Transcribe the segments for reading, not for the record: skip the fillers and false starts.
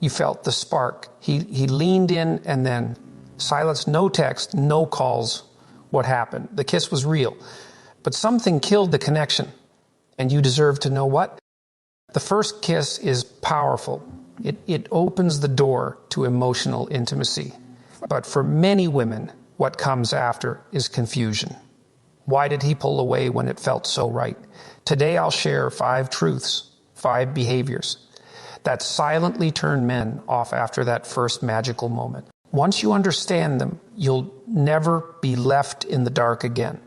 You felt the spark. He leaned in and then silence, no text, no calls. What happened? The kiss was real. But something killed the connection. And you deserve to know what? The first kiss is powerful. It opens the door to emotional intimacy. But for many women, what comes after is confusion. Why did he pull away when it felt so right? Today I'll share 5 truths, 5 behaviors that silently turn men off after that first magical moment. Once you understand them, you'll never be left in the dark again.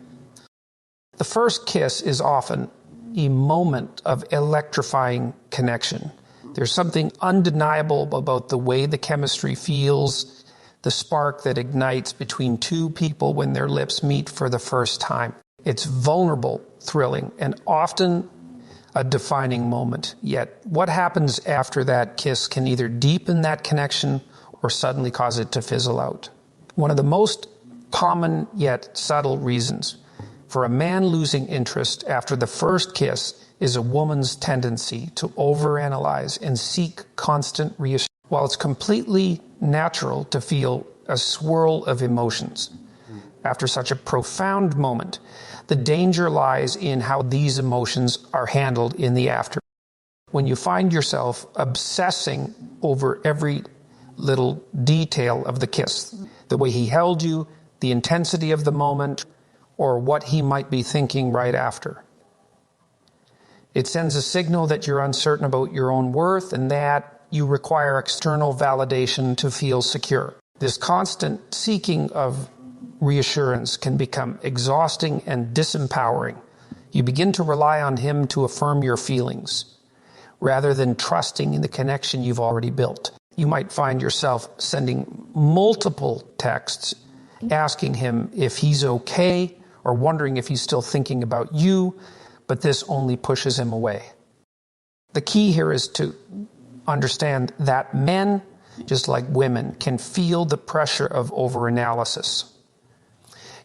The first kiss is often a moment of electrifying connection. There's something undeniable about the way the chemistry feels, the spark that ignites between 2 people when their lips meet for the first time. It's vulnerable, thrilling, and often a defining moment. Yet what happens after that kiss can either deepen that connection or suddenly cause it to fizzle out. One of the most common yet subtle reasons for a man losing interest after the first kiss is a woman's tendency to overanalyze and seek constant reassurance. While it's completely natural to feel a swirl of emotions after such a profound moment, the danger lies in how these emotions are handled in the after. When you find yourself obsessing over every little detail of the kiss, the way he held you, the intensity of the moment, or what he might be thinking right after. It sends a signal that you're uncertain about your own worth and that you require external validation to feel secure. This constant seeking of reassurance can become exhausting and disempowering. You begin to rely on him to affirm your feelings, rather than trusting in the connection you've already built. You might find yourself sending multiple texts, asking him if he's okay, or wondering if he's still thinking about you, but this only pushes him away. The key here is to understand that men, just like women, can feel the pressure of overanalysis.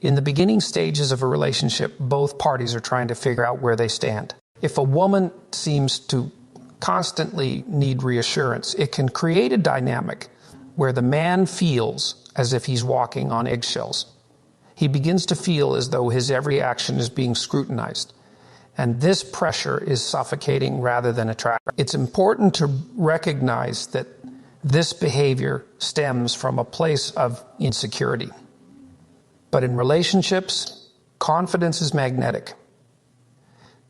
In the beginning stages of a relationship, both parties are trying to figure out where they stand. If a woman seems to constantly need reassurance, it can create a dynamic where the man feels as if he's walking on eggshells. He begins to feel as though his every action is being scrutinized. And this pressure is suffocating rather than attractive. It's important to recognize that this behavior stems from a place of insecurity. But in relationships, confidence is magnetic.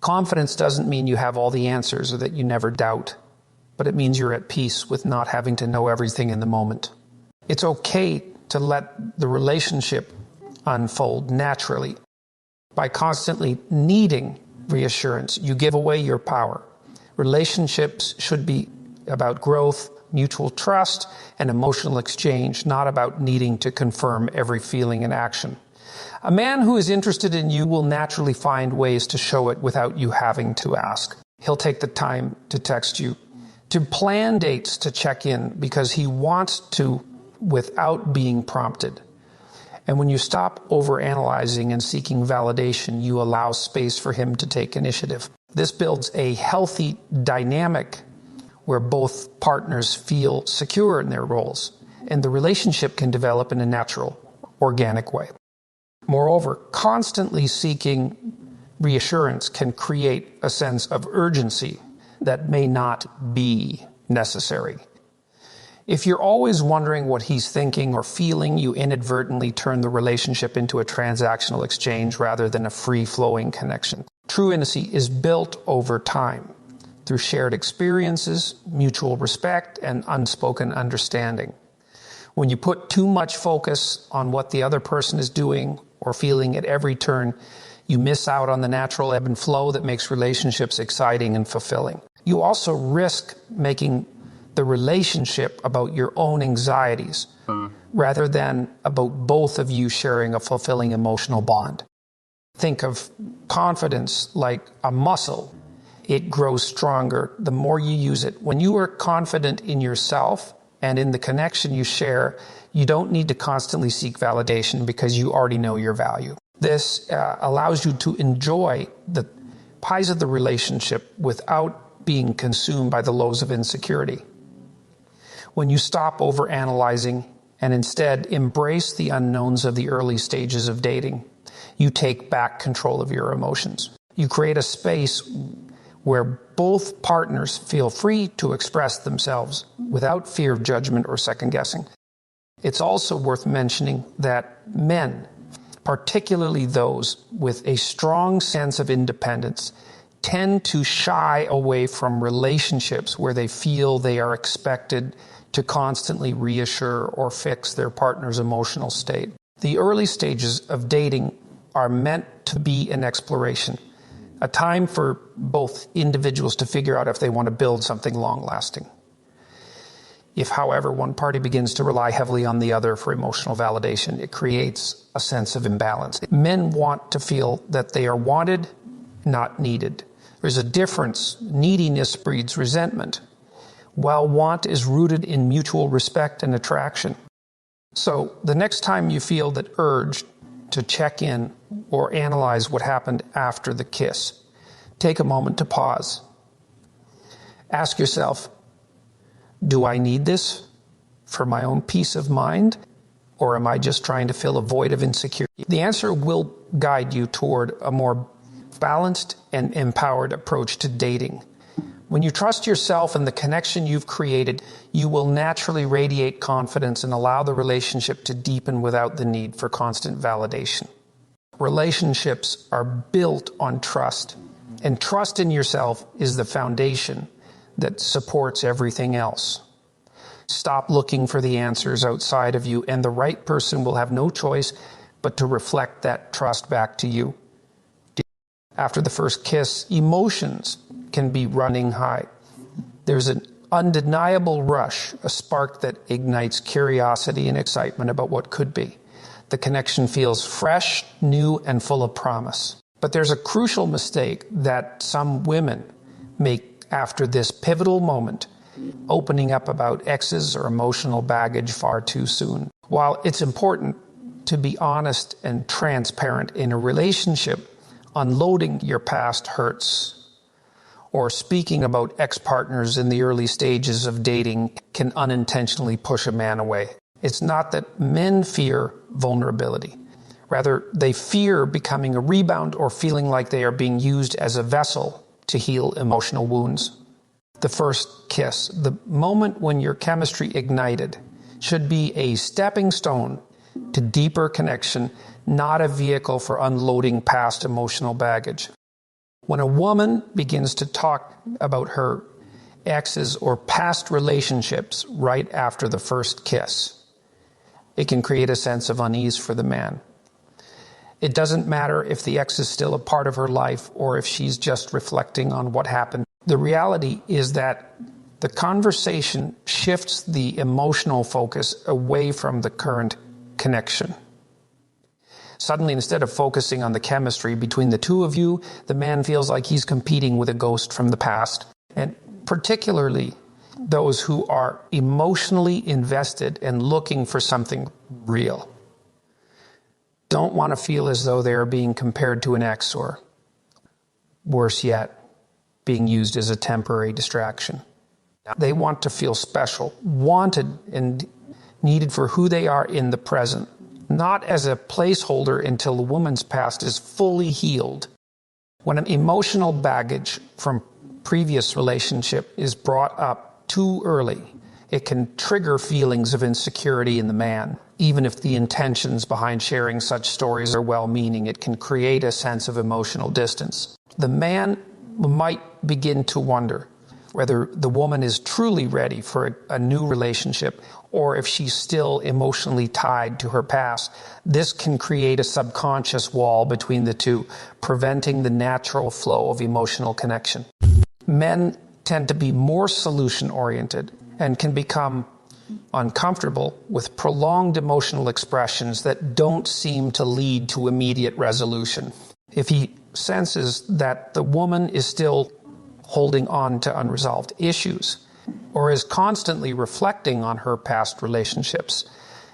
Confidence doesn't mean you have all the answers or that you never doubt, but it means you're at peace with not having to know everything in the moment. It's okay to let the relationship unfold naturally. By constantly needing reassurance, you give away your power. Relationships should be about growth, mutual trust, and emotional exchange, not about needing to confirm every feeling and action. A man who is interested in you will naturally find ways to show it without you having to ask. He'll take the time to text you, to plan dates to check in because he wants to without being prompted. And when you stop overanalyzing and seeking validation, you allow space for him to take initiative. This builds a healthy dynamic where both partners feel secure in their roles, and the relationship can develop in a natural, organic way. Moreover, constantly seeking reassurance can create a sense of urgency that may not be necessary. If you're always wondering what he's thinking or feeling, you inadvertently turn the relationship into a transactional exchange rather than a free-flowing connection. True intimacy is built over time through shared experiences, mutual respect, and unspoken understanding. When you put too much focus on what the other person is doing or feeling at every turn, you miss out on the natural ebb and flow that makes relationships exciting and fulfilling. You also risk making the relationship about your own anxieties rather than about both of you sharing a fulfilling emotional bond. Think of confidence like a muscle. It grows stronger the more you use it. When you are confident in yourself and in the connection you share, you don't need to constantly seek validation because you already know your value. This allows you to enjoy the highs of the relationship without being consumed by the lows of insecurity. When you stop overanalyzing and instead embrace the unknowns of the early stages of dating, you take back control of your emotions. You create a space where both partners feel free to express themselves without fear of judgment or second guessing. It's also worth mentioning that men, particularly those with a strong sense of independence, tend to shy away from relationships where they feel they are expected to constantly reassure or fix their partner's emotional state. The early stages of dating are meant to be an exploration, a time for both individuals to figure out if they want to build something long-lasting. If, however, one party begins to rely heavily on the other for emotional validation, it creates a sense of imbalance. Men want to feel that they are wanted, not needed. There's a difference. Neediness breeds resentment, while want is rooted in mutual respect and attraction. So the next time you feel that urge to check in or analyze what happened after the kiss, take a moment to pause. Ask yourself, do I need this for my own peace of mind, or am I just trying to fill a void of insecurity? The answer will guide you toward a more balanced and empowered approach to dating. When you trust yourself and the connection you've created, you will naturally radiate confidence and allow the relationship to deepen without the need for constant validation. Relationships are built on trust, and trust in yourself is the foundation that supports everything else. Stop looking for the answers outside of you, and the right person will have no choice but to reflect that trust back to you. After the first kiss, emotions can be running high. There's an undeniable rush, a spark that ignites curiosity and excitement about what could be. The connection feels fresh, new, and full of promise. But there's a crucial mistake that some women make after this pivotal moment, opening up about exes or emotional baggage far too soon. While it's important to be honest and transparent in a relationship, unloading your past hurts or speaking about ex-partners in the early stages of dating can unintentionally push a man away. It's not that men fear vulnerability. Rather, they fear becoming a rebound or feeling like they are being used as a vessel to heal emotional wounds. The first kiss, the moment when your chemistry ignited, should be a stepping stone to deeper connection, not a vehicle for unloading past emotional baggage. When a woman begins to talk about her exes or past relationships right after the first kiss, it can create a sense of unease for the man. It doesn't matter if the ex is still a part of her life or if she's just reflecting on what happened. The reality is that the conversation shifts the emotional focus away from the current connection. Suddenly, instead of focusing on the chemistry between the two of you, the man feels like he's competing with a ghost from the past, and particularly those who are emotionally invested and looking for something real don't want to feel as though they are being compared to an ex, or worse yet, being used as a temporary distraction. They want to feel special, wanted and needed for who they are in the present, not as a placeholder until the woman's past is fully healed. When an emotional baggage from previous relationship is brought up too early, it can trigger feelings of insecurity in the man. Even if the intentions behind sharing such stories are well-meaning, it can create a sense of emotional distance. The man might begin to wonder whether the woman is truly ready for a new relationship or if she's still emotionally tied to her past. This can create a subconscious wall between the two, preventing the natural flow of emotional connection. Men tend to be more solution-oriented and can become uncomfortable with prolonged emotional expressions that don't seem to lead to immediate resolution. If he senses that the woman is still holding on to unresolved issues or is constantly reflecting on her past relationships,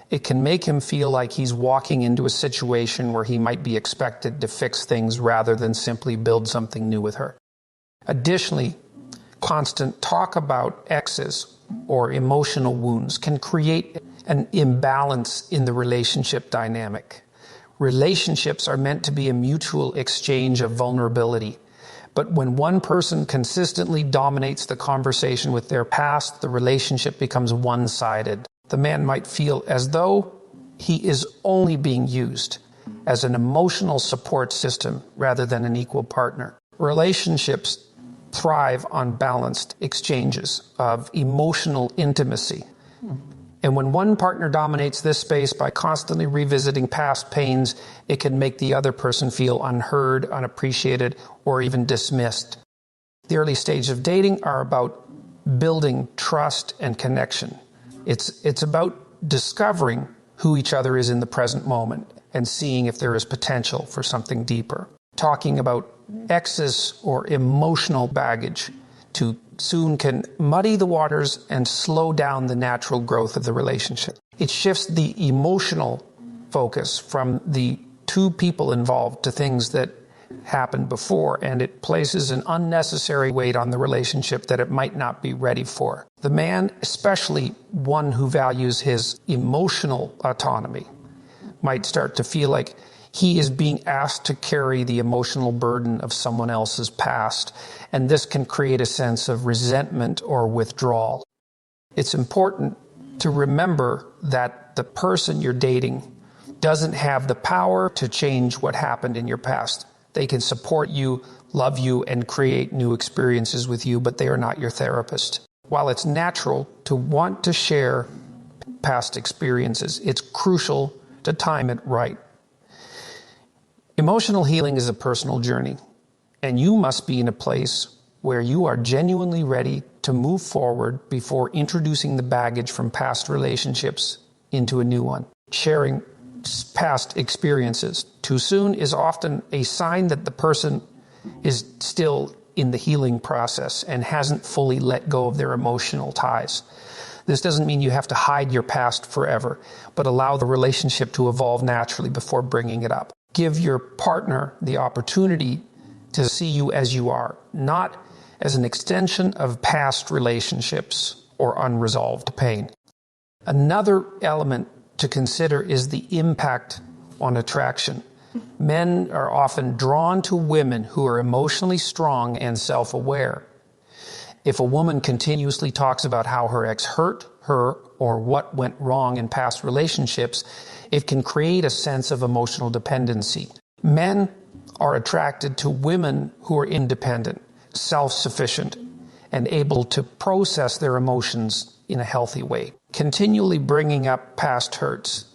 it can make him feel like he's walking into a situation where he might be expected to fix things rather than simply build something new with her. Additionally, constant talk about exes or emotional wounds can create an imbalance in the relationship dynamic. Relationships are meant to be a mutual exchange of vulnerability. But when one person consistently dominates the conversation with their past, the relationship becomes one-sided. The man might feel as though he is only being used as an emotional support system rather than an equal partner. Relationships thrive on balanced exchanges of emotional intimacy. And when one partner dominates this space by constantly revisiting past pains, it can make the other person feel unheard, unappreciated, or even dismissed. The early stages of dating are about building trust and connection. It's about discovering who each other is in the present moment and seeing if there is potential for something deeper. Talking about excess or emotional baggage too soon can muddy the waters and slow down the natural growth of the relationship. It shifts the emotional focus from the two people involved to things that happened before, and it places an unnecessary weight on the relationship that it might not be ready for. The man, especially one who values his emotional autonomy, might start to feel like he is being asked to carry the emotional burden of someone else's past, and this can create a sense of resentment or withdrawal. It's important to remember that the person you're dating doesn't have the power to change what happened in your past. They can support you, love you, and create new experiences with you, but they are not your therapist. While it's natural to want to share past experiences, it's crucial to time it right. Emotional healing is a personal journey, and you must be in a place where you are genuinely ready to move forward before introducing the baggage from past relationships into a new one. Sharing past experiences too soon is often a sign that the person is still in the healing process and hasn't fully let go of their emotional ties. This doesn't mean you have to hide your past forever, but allow the relationship to evolve naturally before bringing it up. Give your partner the opportunity to see you as you are, not as an extension of past relationships or unresolved pain. Another element to consider is the impact on attraction. Men are often drawn to women who are emotionally strong and self-aware. If a woman continuously talks about how her ex hurt her or what went wrong in past relationships, it can create a sense of emotional dependency. Men are attracted to women who are independent, self-sufficient, and able to process their emotions in a healthy way. Continually bringing up past hurts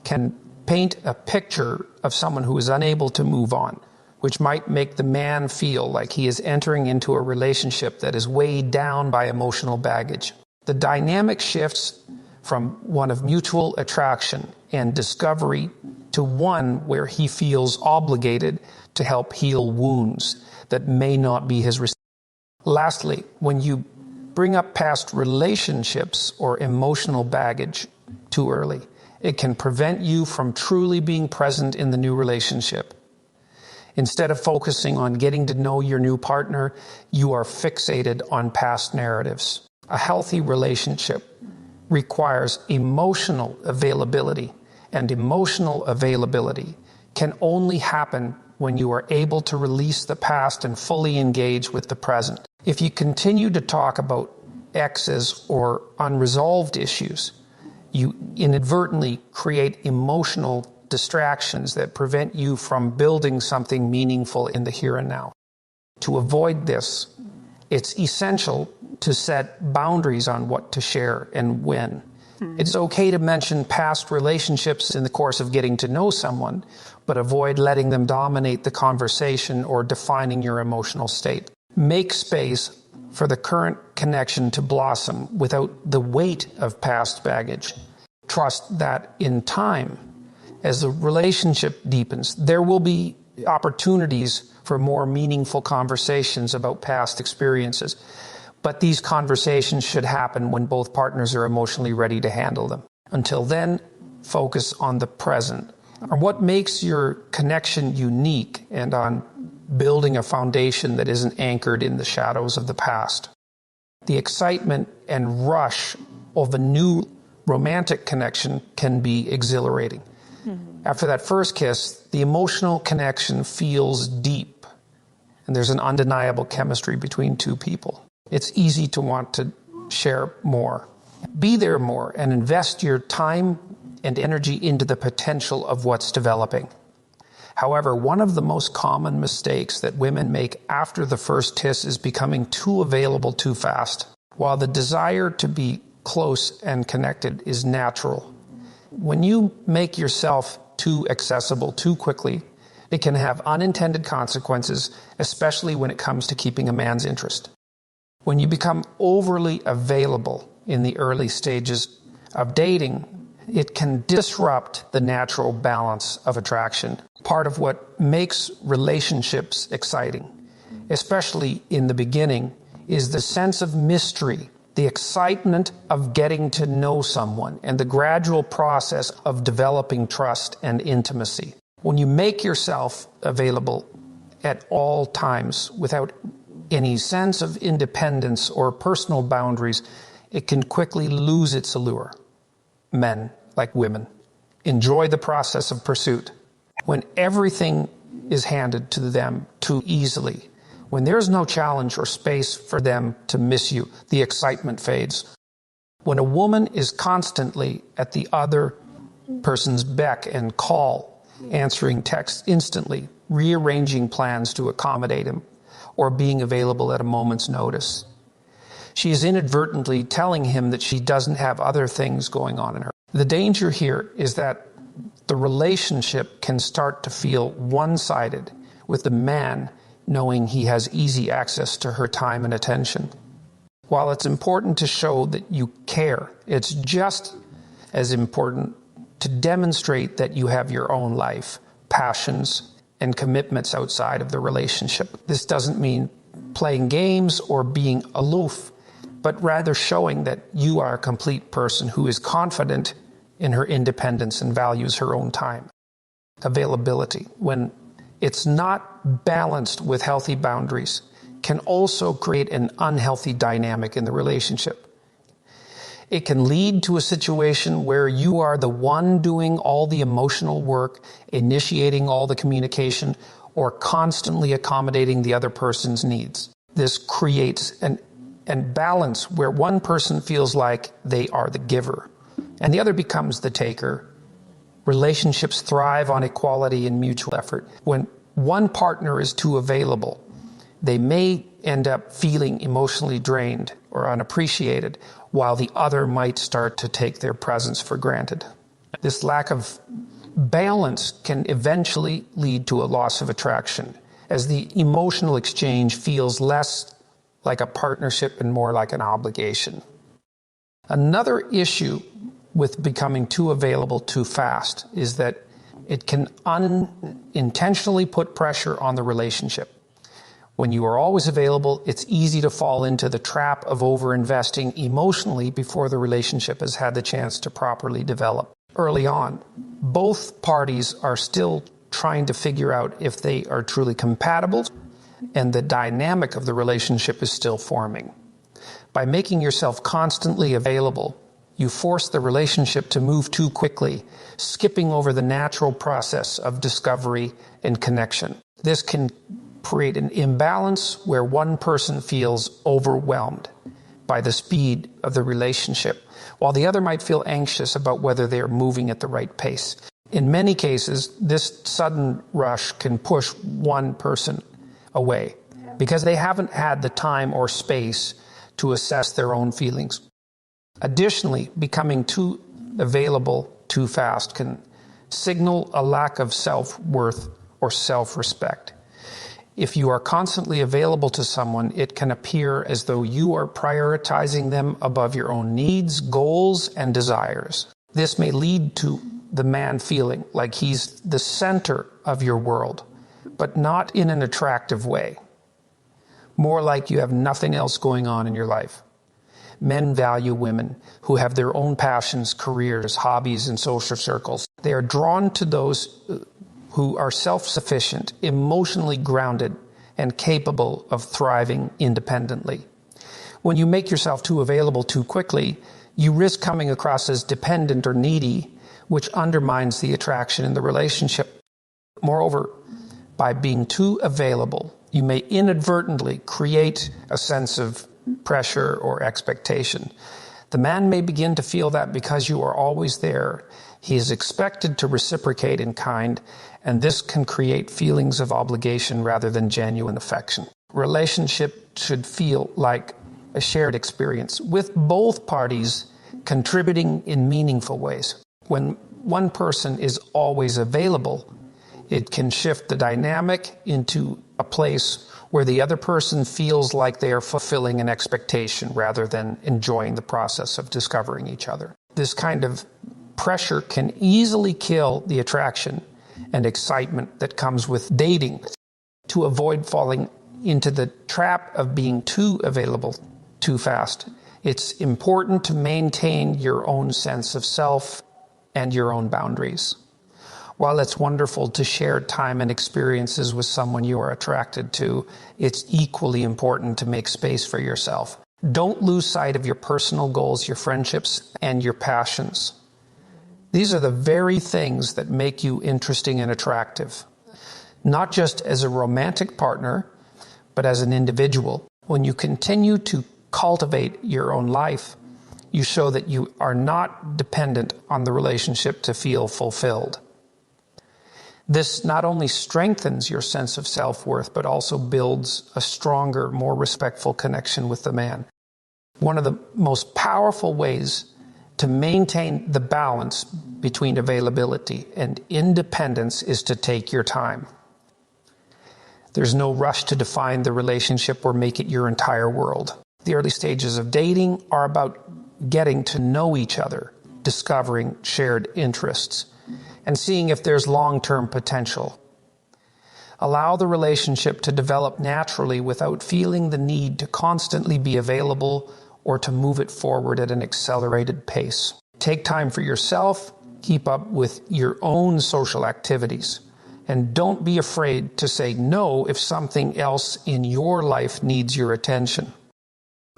can paint a picture of someone who is unable to move on, which might make the man feel like he is entering into a relationship that is weighed down by emotional baggage. The dynamic shifts from one of mutual attraction and discovery to one where he feels obligated to help heal wounds that may not be his responsibility. Lastly, when you bring up past relationships or emotional baggage too early, it can prevent you from truly being present in the new relationship. Instead of focusing on getting to know your new partner, you are fixated on past narratives. A healthy relationship requires emotional availability, and emotional availability can only happen when you are able to release the past and fully engage with the present. If you continue to talk about exes or unresolved issues, you inadvertently create emotional distractions that prevent you from building something meaningful in the here and now. To avoid this, it's essential to set boundaries on what to share and when. It's okay to mention past relationships in the course of getting to know someone, but avoid letting them dominate the conversation or defining your emotional state. Make space for the current connection to blossom without the weight of past baggage. Trust that in time, as the relationship deepens, there will be opportunities for more meaningful conversations about past experiences. But these conversations should happen when both partners are emotionally ready to handle them. Until then, focus on the present, on what makes your connection unique, and on building a foundation that isn't anchored in the shadows of the past. The excitement and rush of a new romantic connection can be exhilarating. After that first kiss, the emotional connection feels deep, and there's an undeniable chemistry between two people. It's easy to want to share more. Be there more and invest your time and energy into the potential of what's developing. However, one of the most common mistakes that women make after the first kiss is becoming too available too fast. While the desire to be close and connected is natural, when you make yourself too accessible too quickly, it can have unintended consequences, especially when it comes to keeping a man's interest. When you become overly available in the early stages of dating, it can disrupt the natural balance of attraction, part of what makes relationships exciting, especially in the beginning, is the sense of mystery, the excitement of getting to know someone, and the gradual process of developing trust and intimacy. When you make yourself available at all times without any sense of independence or personal boundaries, it can quickly lose its allure. Men, like women, enjoy the process of pursuit. When everything is handed to them too easily, when there's no challenge or space for them to miss you, the excitement fades. When a woman is constantly at the other person's beck and call, answering texts instantly, rearranging plans to accommodate him, or being available at a moment's notice, she is inadvertently telling him that she doesn't have other things going on in her. The danger here is that the relationship can start to feel one-sided, with the man knowing he has easy access to her time and attention. While it's important to show that you care, it's just as important to demonstrate that you have your own life, passions, and commitments outside of the relationship. This doesn't mean playing games or being aloof, but rather showing that you are a complete person who is confident in her independence and values her own time. Availability, when it's not balanced with healthy boundaries, can also create an unhealthy dynamic in the relationship. It can lead to a situation where you are the one doing all the emotional work, initiating all the communication, or constantly accommodating the other person's needs. This creates an balance where one person feels like they are the giver and the other becomes the taker. Relationships thrive on equality and mutual effort. When one partner is too available, they may end up feeling emotionally drained or unappreciated, while the other might start to take their presence for granted. This lack of balance can eventually lead to a loss of attraction, as the emotional exchange feels less like a partnership and more like an obligation. Another issue with becoming too available too fast is that it can unintentionally put pressure on the relationship. When you are always available, it's easy to fall into the trap of overinvesting emotionally before the relationship has had the chance to properly develop. Early on, both parties are still trying to figure out if they are truly compatible, and the dynamic of the relationship is still forming. By making yourself constantly available, you force the relationship to move too quickly, skipping over the natural process of discovery and connection. This can create an imbalance where one person feels overwhelmed by the speed of the relationship, while the other might feel anxious about whether they are moving at the right pace. In many cases, this sudden rush can push one person away because they haven't had the time or space to assess their own feelings. Additionally, becoming too available too fast can signal a lack of self-worth or self-respect. If you are constantly available to someone, it can appear as though you are prioritizing them above your own needs, goals, and desires. This may lead to the man feeling like he's the center of your world, but not in an attractive way. More like you have nothing else going on in your life. Men value women who have their own passions, careers, hobbies, and social circles. They are drawn to those who are self-sufficient, emotionally grounded, and capable of thriving independently. When you make yourself too available too quickly, you risk coming across as dependent or needy, which undermines the attraction in the relationship. Moreover, by being too available, you may inadvertently create a sense of pressure or expectation. The man may begin to feel that because you are always there, he is expected to reciprocate in kind, and this can create feelings of obligation rather than genuine affection. Relationship should feel like a shared experience, with both parties contributing in meaningful ways. When one person is always available, it can shift the dynamic into a place where the other person feels like they are fulfilling an expectation rather than enjoying the process of discovering each other. This kind of pressure can easily kill the attraction and excitement that comes with dating. To avoid falling into the trap of being too available too fast, it's important to maintain your own sense of self and your own boundaries. While it's wonderful to share time and experiences with someone you are attracted to, it's equally important to make space for yourself. Don't lose sight of your personal goals, your friendships, and your passions. These are the very things that make you interesting and attractive, not just as a romantic partner, but as an individual. When you continue to cultivate your own life, you show that you are not dependent on the relationship to feel fulfilled. This not only strengthens your sense of self-worth, but also builds a stronger, more respectful connection with the man. One of the most powerful ways to maintain the balance between availability and independence is to take your time. There's no rush to define the relationship or make it your entire world. The early stages of dating are about getting to know each other, discovering shared interests, and seeing if there's long-term potential. Allow the relationship to develop naturally without feeling the need to constantly be available or to move it forward at an accelerated pace. Take time for yourself, keep up with your own social activities, and don't be afraid to say no if something else in your life needs your attention.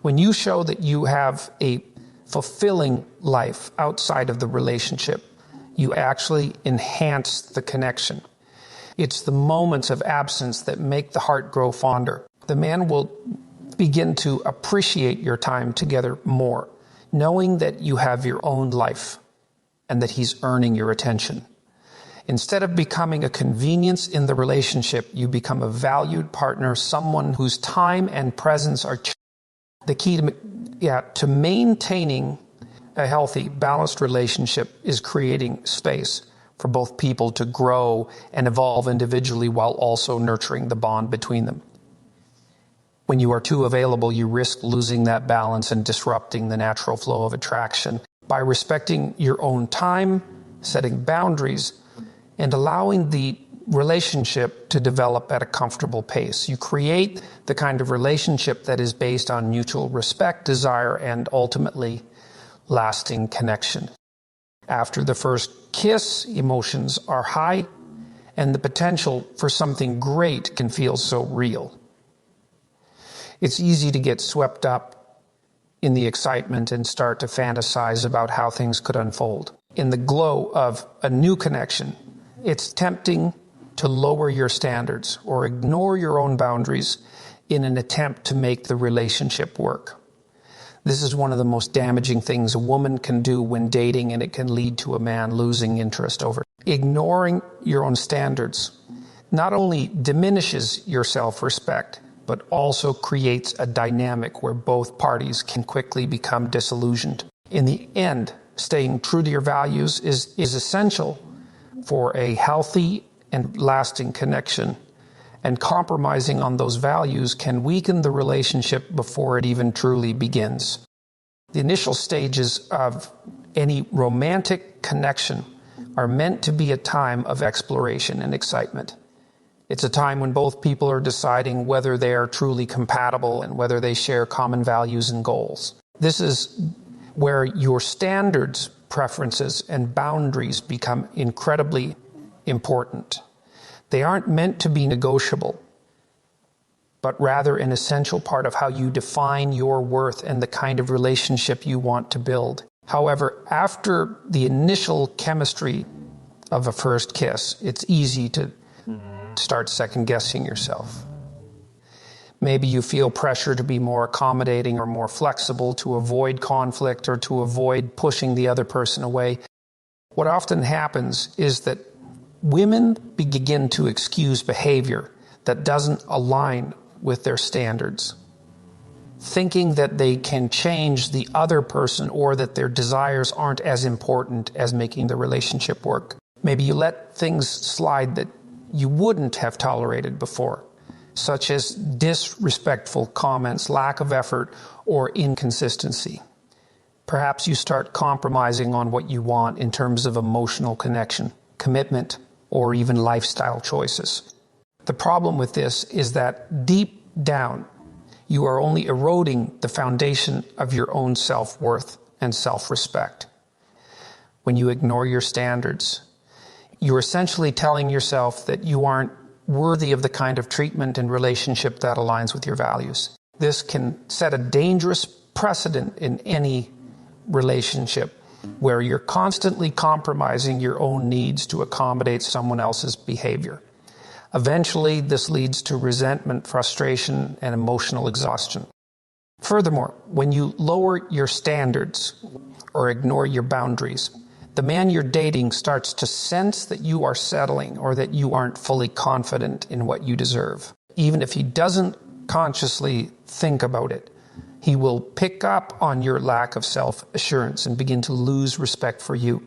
When you show that you have a fulfilling life outside of the relationship, you actually enhance the connection. It's the moments of absence that make the heart grow fonder. The man will begin to appreciate your time together more, knowing that you have your own life and that he's earning your attention. Instead of becoming a convenience in the relationship, you become a valued partner, someone whose time and presence are the key to maintaining a healthy, balanced relationship is creating space for both people to grow and evolve individually while also nurturing the bond between them. When you are too available, you risk losing that balance and disrupting the natural flow of attraction. By respecting your own time, setting boundaries, and allowing the relationship to develop at a comfortable pace, you create the kind of relationship that is based on mutual respect, desire, and ultimately lasting connection. After the first kiss, emotions are high, and the potential for something great can feel so real. It's easy to get swept up in the excitement and start to fantasize about how things could unfold. In the glow of a new connection, it's tempting to lower your standards or ignore your own boundaries in an attempt to make the relationship work. This is one of the most damaging things a woman can do when dating, and it can lead to a man losing interest over it. Ignoring your own standards not only diminishes your self-respect, but also creates a dynamic where both parties can quickly become disillusioned. In the end, staying true to your values is essential for a healthy and lasting connection, and compromising on those values can weaken the relationship before it even truly begins. The initial stages of any romantic connection are meant to be a time of exploration and excitement. It's a time when both people are deciding whether they are truly compatible and whether they share common values and goals. This is where your standards, preferences, and boundaries become incredibly important. They aren't meant to be negotiable. but rather an essential part of how you define your worth and the kind of relationship you want to build. However, after the initial chemistry of a first kiss, it's easy to start second-guessing yourself. Maybe you feel pressure to be more accommodating or more flexible, to avoid conflict or to avoid pushing the other person away. What often happens is that women begin to excuse behavior that doesn't align with their standards, thinking that they can change the other person or that their desires aren't as important as making the relationship work. Maybe you let things slide that you wouldn't have tolerated before, such as disrespectful comments, lack of effort, or inconsistency. Perhaps you start compromising on what you want in terms of emotional connection, commitment, or even lifestyle choices. The problem with this is that deep down, you are only eroding the foundation of your own self-worth and self-respect. When you ignore your standards, you're essentially telling yourself that you aren't worthy of the kind of treatment and relationship that aligns with your values. This can set a dangerous precedent in any relationship where you're constantly compromising your own needs to accommodate someone else's behavior. Eventually, this leads to resentment, frustration, and emotional exhaustion. Furthermore, when you lower your standards or ignore your boundaries, the man you're dating starts to sense that you are settling or that you aren't fully confident in what you deserve. Even if he doesn't consciously think about it, he will pick up on your lack of self-assurance and begin to lose respect for you.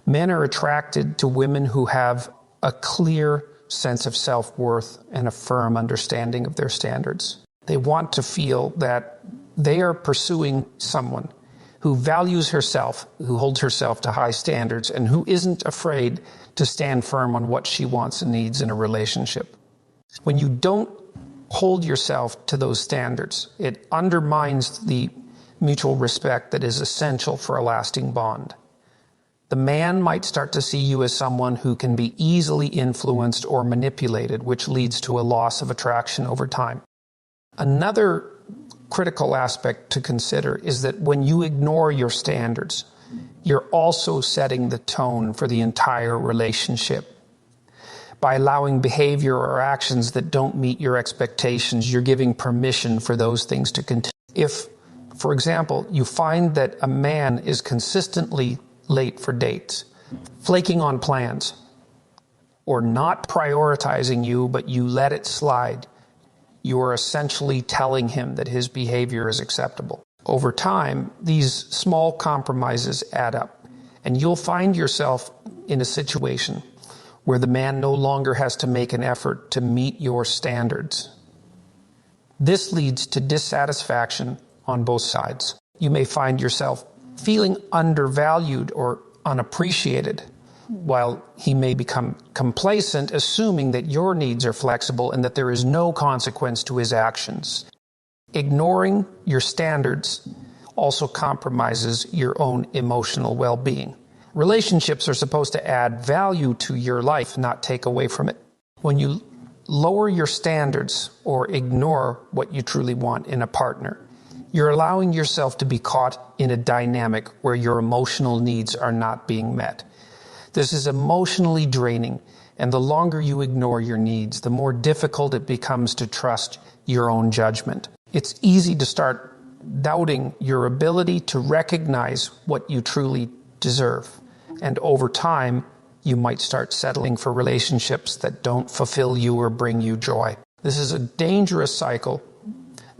Men are attracted to women who have a clear sense of self-worth and a firm understanding of their standards. They want to feel that they are pursuing someone who values herself, who holds herself to high standards, and who isn't afraid to stand firm on what she wants and needs in a relationship. When you don't hold yourself to those standards, it undermines the mutual respect that is essential for a lasting bond. The man might start to see you as someone who can be easily influenced or manipulated, which leads to a loss of attraction over time. Another critical aspect to consider is that when you ignore your standards, you're also setting the tone for the entire relationship. By allowing behavior or actions that don't meet your expectations, you're giving permission for those things to continue. If, for example, you find that a man is consistently late for dates, flaking on plans, or not prioritizing you, but you let it slide, you are essentially telling him that his behavior is acceptable. Over time, these small compromises add up, and you'll find yourself in a situation where the man no longer has to make an effort to meet your standards. This leads to dissatisfaction on both sides. You may find yourself feeling undervalued or unappreciated, while he may become complacent, assuming that your needs are flexible and that there is no consequence to his actions. Ignoring your standards also compromises your own emotional well-being. Relationships are supposed to add value to your life, not take away from it. When you lower your standards or ignore what you truly want in a partner, you're allowing yourself to be caught in a dynamic where your emotional needs are not being met. This is emotionally draining, and the longer you ignore your needs, the more difficult it becomes to trust your own judgment. It's easy to start doubting your ability to recognize what you truly deserve. And over time, you might start settling for relationships that don't fulfill you or bring you joy. This is a dangerous cycle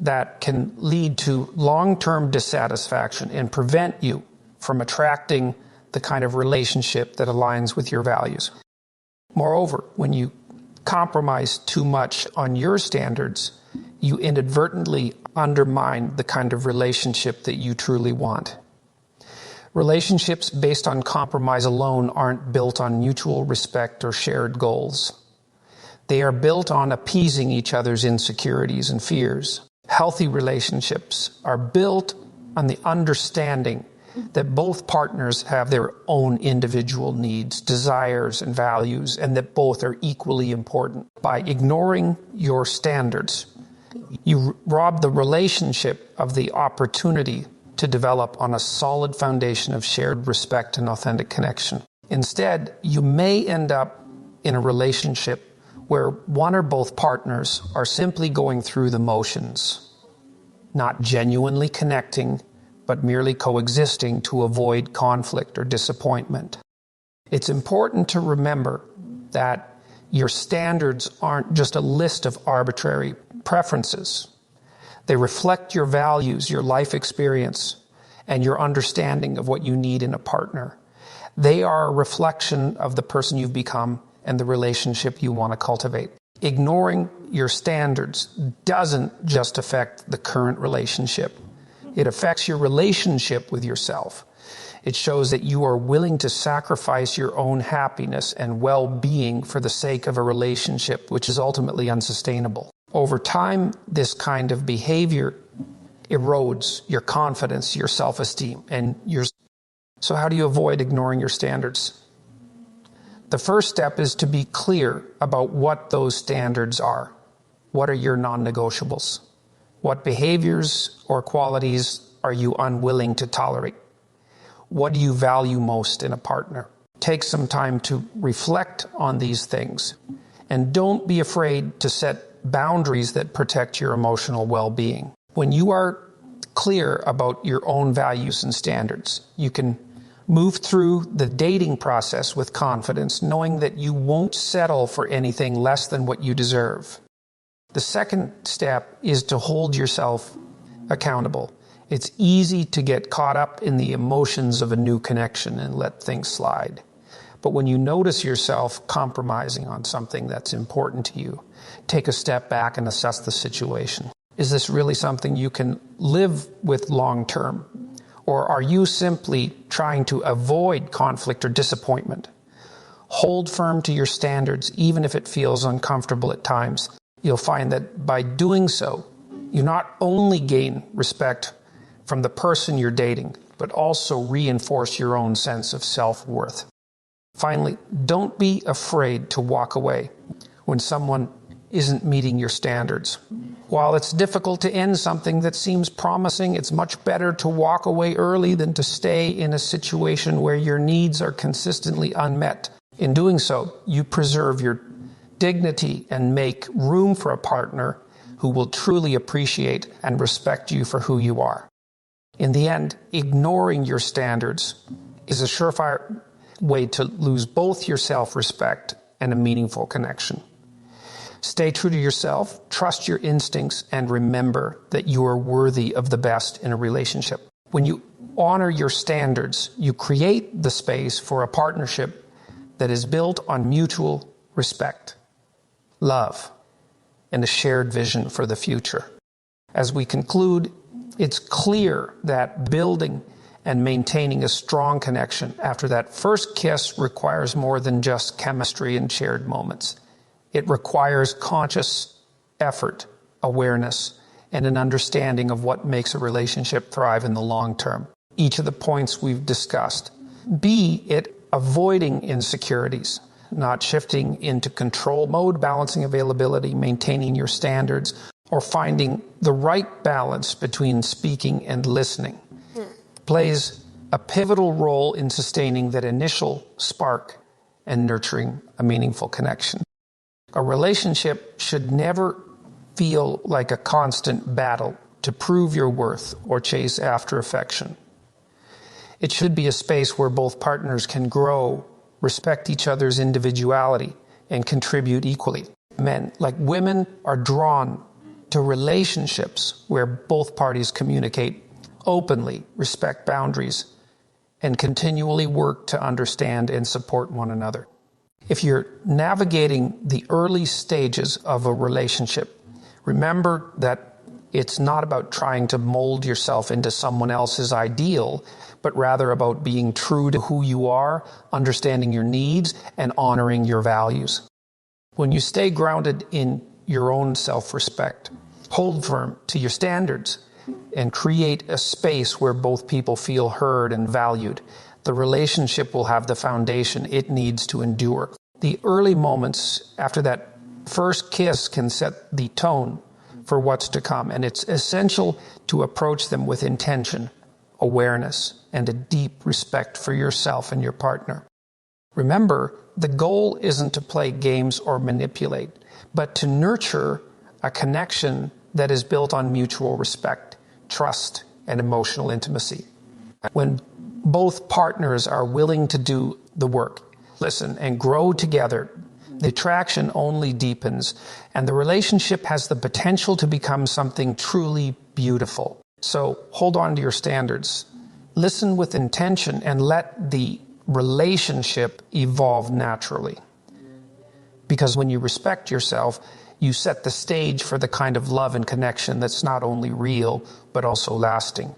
that can lead to long-term dissatisfaction and prevent you from attracting the kind of relationship that aligns with your values. Moreover, when you compromise too much on your standards, you inadvertently undermine the kind of relationship that you truly want. Relationships based on compromise alone aren't built on mutual respect or shared goals. They are built on appeasing each other's insecurities and fears. Healthy relationships are built on the understanding that both partners have their own individual needs, desires, and values, and that both are equally important. By ignoring your standards, you rob the relationship of the opportunity to develop on a solid foundation of shared respect and authentic connection. Instead, you may end up in a relationship where one or both partners are simply going through the motions, not genuinely connecting, but merely coexisting to avoid conflict or disappointment. It's important to remember that your standards aren't just a list of arbitrary preferences. They reflect your values, your life experience, and your understanding of what you need in a partner. They are a reflection of the person you've become and the relationship you want to cultivate. Ignoring your standards doesn't just affect the current relationship. It affects your relationship with yourself. It shows that you are willing to sacrifice your own happiness and well-being for the sake of a relationship which is ultimately unsustainable. Over time, this kind of behavior erodes your confidence, your self-esteem, and your... So how do you avoid ignoring your standards? The first step is to be clear about what those standards are. What are your non-negotiables? What behaviors or qualities are you unwilling to tolerate? What do you value most in a partner? Take some time to reflect on these things, and don't be afraid to set boundaries that protect your emotional well-being. When you are clear about your own values and standards, you can move through the dating process with confidence, knowing that you won't settle for anything less than what you deserve. The second step is to hold yourself accountable. It's easy to get caught up in the emotions of a new connection and let things slide. But when you notice yourself compromising on something that's important to you, take a step back and assess the situation. Is this really something you can live with long term? Or are you simply trying to avoid conflict or disappointment? Hold firm to your standards, even if it feels uncomfortable at times. You'll find that by doing so, you not only gain respect from the person you're dating, but also reinforce your own sense of self-worth. Finally, don't be afraid to walk away when someone isn't meeting your standards. While it's difficult to end something that seems promising, it's much better to walk away early than to stay in a situation where your needs are consistently unmet. In doing so, you preserve your dignity and make room for a partner who will truly appreciate and respect you for who you are. In the end, ignoring your standards is a surefire way to lose both your self-respect and a meaningful connection. Stay true to yourself, trust your instincts, and remember that you are worthy of the best in a relationship. When you honor your standards, you create the space for a partnership that is built on mutual respect, love, and a shared vision for the future. As we conclude, it's clear that building and maintaining a strong connection after that first kiss requires more than just chemistry and shared moments. It requires conscious effort, awareness, and an understanding of what makes a relationship thrive in the long term. Each of the points we've discussed. Be it avoiding insecurities, not shifting into control mode, balancing availability, maintaining your standards, or finding the right balance between speaking and listening, plays a pivotal role in sustaining that initial spark and nurturing a meaningful connection. A relationship should never feel like a constant battle to prove your worth or chase after affection. It should be a space where both partners can grow, respect each other's individuality, and contribute equally. Men, like women, are drawn to relationships where both parties communicate openly, respect boundaries, and continually work to understand and support one another. If you're navigating the early stages of a relationship, remember that it's not about trying to mold yourself into someone else's ideal, but rather about being true to who you are, understanding your needs, and honoring your values. When you stay grounded in your own self-respect, hold firm to your standards, and create a space where both people feel heard and valued, the relationship will have the foundation it needs to endure. The early moments after that first kiss can set the tone for what's to come, and it's essential to approach them with intention, awareness, and a deep respect for yourself and your partner. Remember, the goal isn't to play games or manipulate, but to nurture a connection that is built on mutual respect, trust, and emotional intimacy. When both partners are willing to do the work, listen, and grow together, the attraction only deepens, and the relationship has the potential to become something truly beautiful. So hold on to your standards. Listen with intention and let the relationship evolve naturally. Because when you respect yourself, you set the stage for the kind of love and connection that's not only real, but also lasting.